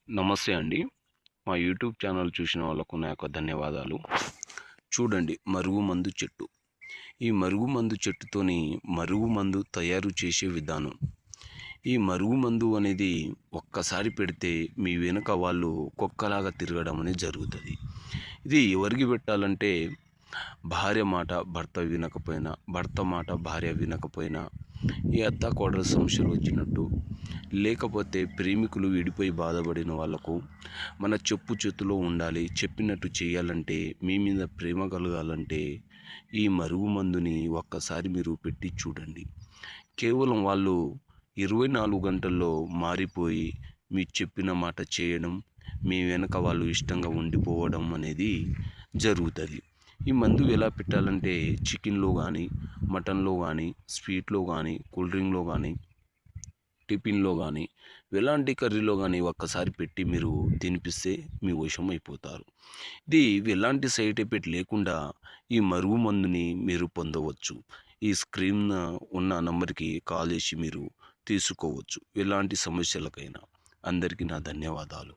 నమస్తే అండి. మా యూట్యూబ్ ఛానల్ చూసిన వాళ్ళకు నా యొక్క ధన్యవాదాలు. చూడండి, మరుగుమందు చెట్టు. ఈ మరుగుమందు చెట్టుతోని మరుగుమందు తయారు చేసే విధానం. ఈ మరుగుమందు అనేది ఒక్కసారి పెడితే మీ వెనుక వాళ్ళు కుక్కలాగా తిరగడం అనేది జరుగుతుంది. ఇది ఎవరికి పెట్టాలంటే, భార్య మాట భర్త వినకపోయినా, భర్త మాట భార్య వినకపోయినా, ఈ అత్తాకోడల సమస్యలు వచ్చినట్టు, లేకపోతే ప్రేమికులు విడిపోయి బాధపడిన వాళ్ళకు మన చెప్పు చేతిలో ఉండాలి, చెప్పినట్టు చేయాలంటే, మీ మీద ప్రేమ కలగాలంటే ఈ మరుగుమందుని ఒక్కసారి మీరు పెట్టి చూడండి. కేవలం వాళ్ళు 24 గంటల్లో మారిపోయి మీ చెప్పిన మాట చేయడం, మీ వెనక వాళ్ళు ఇష్టంగా ఉండిపోవడం అనేది జరుగుతుంది. ఈ మందు ఎలా పెట్టాలంటే, చికెన్లో కానీ, మటన్లో కానీ, స్వీట్లో కానీ, కూల్ డ్రింక్లో కానీ, టిఫిన్లో కానీ, ఎలాంటి కర్రీలో కానీ ఒక్కసారి పెట్టి మీరు తినిపిస్తే మీ వశం అయిపోతారు. ఇది ఎలాంటి సైడ్ ఎఫెక్ట్ లేకుండా ఈ మరుగు మందుని మీరు పొందవచ్చు. ఈ స్క్రీన్ ఉన్న నంబర్కి కాల్ చేసి మీరు తీసుకోవచ్చు, ఎలాంటి సమస్యలకైనా. అందరికీ నా ధన్యవాదాలు.